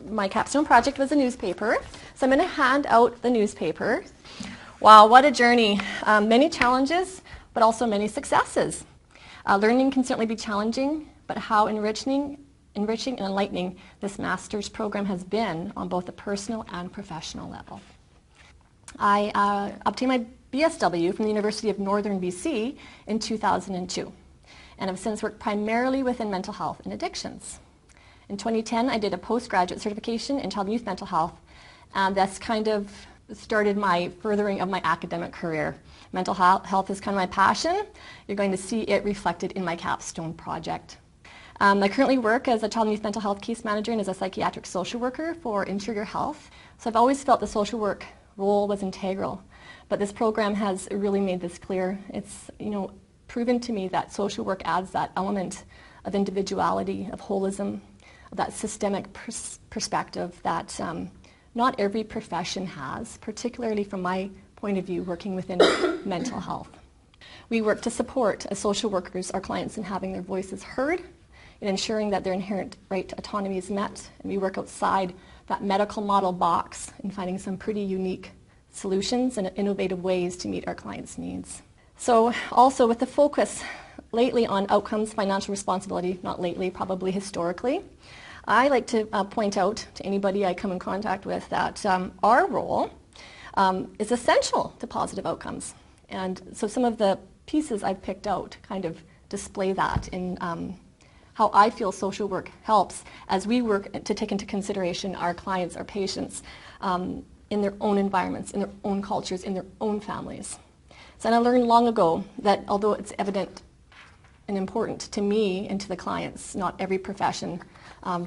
my capstone project was a newspaper, so I'm going to hand out the newspaper. Wow, what a journey. Many challenges, but also many successes. Learning can certainly be challenging, but how enriching and enlightening this master's program has been on both a personal and professional level. I obtained my BSW from the University of Northern BC in 2002, and have since worked primarily within mental health and addictions. In 2010, I did a postgraduate certification in child and youth mental health, and that's kind of started my furthering of my academic career. Mental health is kind of my passion. You're going to see it reflected in my capstone project. I currently work as a child and youth mental health case manager and as a psychiatric social worker for Interior Health. So I've always felt the social work role was integral, but this program has really made this clear. It's proven to me that social work adds that element of individuality, of holism, of that systemic perspective that not every profession has, particularly from my point of view working within mental health. We work to support, as social workers, our clients in having their voices heard, in ensuring that their inherent right to autonomy is met, and we work outside that medical model box in finding some pretty unique solutions and innovative ways to meet our clients' needs. So also with the focus lately on outcomes, financial responsibility, not lately, probably historically, I like to point out to anybody I come in contact with that our role is essential to positive outcomes. And so some of the pieces I've picked out kind of display that in how I feel social work helps as we work to take into consideration our clients, our patients, in their own environments, in their own cultures, in their own families. So and I learned long ago that although it's evident and important to me and to the clients, not every profession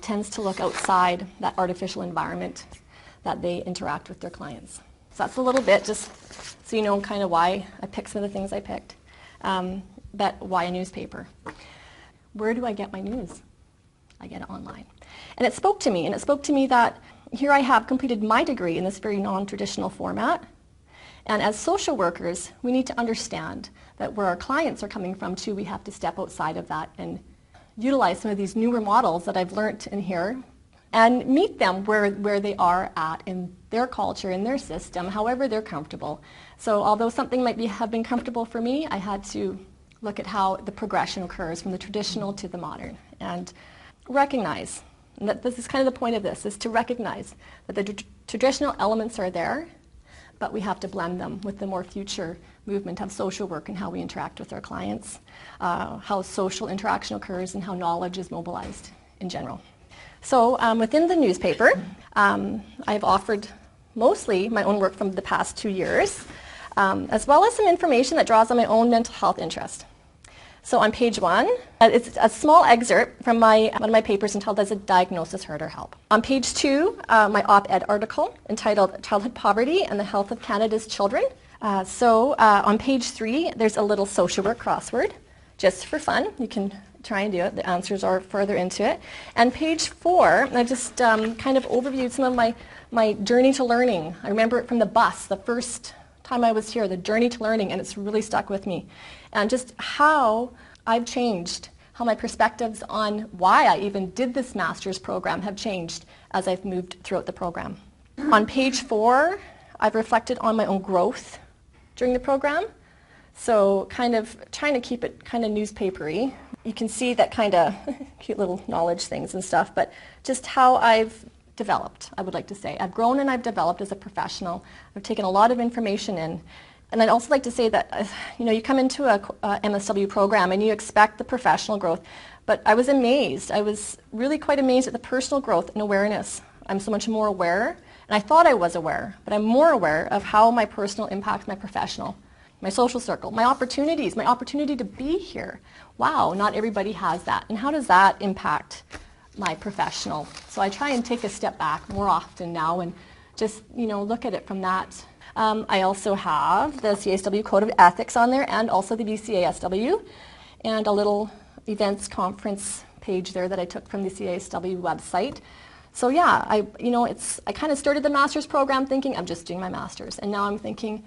tends to look outside that artificial environment that they interact with their clients. So that's a little bit, just so you know kind of why I picked some of the things I picked. But why a newspaper? Where do I get my news? I get it online. And it spoke to me, that here I have completed my degree in this very non-traditional format. And as social workers, we need to understand that where our clients are coming from too, we have to step outside of that and utilize some of these newer models that I've learned in here and meet them where they are at in their culture, in their system, however they're comfortable. So although something might have been comfortable for me, I had to look at how the progression occurs from the traditional to the modern and recognize, and that this is kind of the point of this, is to recognize that the traditional elements are there, but we have to blend them with the more future movement of social work and how we interact with our clients, how social interaction occurs, and how knowledge is mobilized in general. So within the newspaper, I've offered mostly my own work from the past 2 years, as well as some information that draws on my own mental health interest. So on page 1, it's a small excerpt from one of my papers entitled "Does a Diagnosis Hurt or Help?" On page 2, my op-ed article entitled "Childhood Poverty and the Health of Canada's Children." On page 3, there's a little social work crossword, just for fun. You can try and do it. The answers are further into it. And page 4, I just kind of overviewed some of my journey to learning. I remember it from the bus, the first time I was here, the journey to learning, and it's really stuck with me. And just how I've changed, how my perspectives on why I even did this master's program have changed as I've moved throughout the program. On page 4, I've reflected on my own growth during the program. So kind of trying to keep it kind of newspapery. You can see that kind of cute little knowledge things and stuff, but just how I've developed, I would like to say. I've grown and I've developed as a professional. I've taken a lot of information in. And I'd also like to say that, you come into a MSW program and you expect the professional growth, but I was amazed. I was really quite amazed at the personal growth and awareness. I'm so much more aware, and I thought I was aware, but I'm more aware of how my personal impacts my professional, my social circle, my opportunities, my opportunity to be here. Wow, not everybody has that. And how does that impact my professional? So I try and take a step back more often now and just, look at it from that. I also have the CASW Code of Ethics on there and also the BCASW and a little events conference page there that I took from the CASW website. So yeah, I kind of started the master's program thinking I'm just doing my master's, and now I'm thinking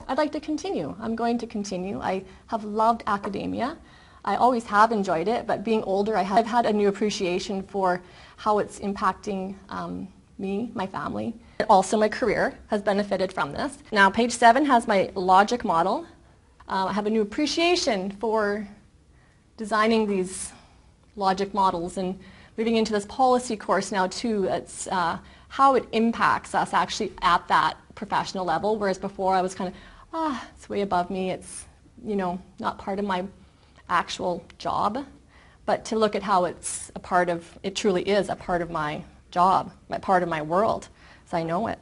I'd like to continue. I'm going to continue. I have loved academia. I always have enjoyed it, but being older, I've had a new appreciation for how it's impacting me, my family. Also, my career has benefited from this. Now, page 7 has my logic model. I have a new appreciation for designing these logic models and moving into this policy course now too. It's how it impacts us actually at that professional level, whereas before I was kind of, it's way above me. It's, not part of my actual job, but to look at how it's a part of, it truly is a part of my job, part of my world, as I know it.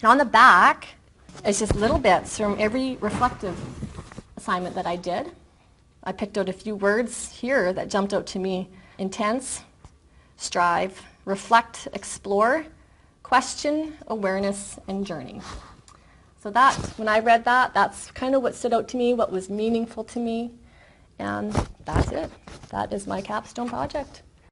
And on the back, it's just little bits from every reflective assignment that I did. I picked out a few words here that jumped out to me: intense, strive, reflect, explore, question, awareness, and journey. So that, when I read that, that's kind of what stood out to me, what was meaningful to me, and that's it. That is my capstone project.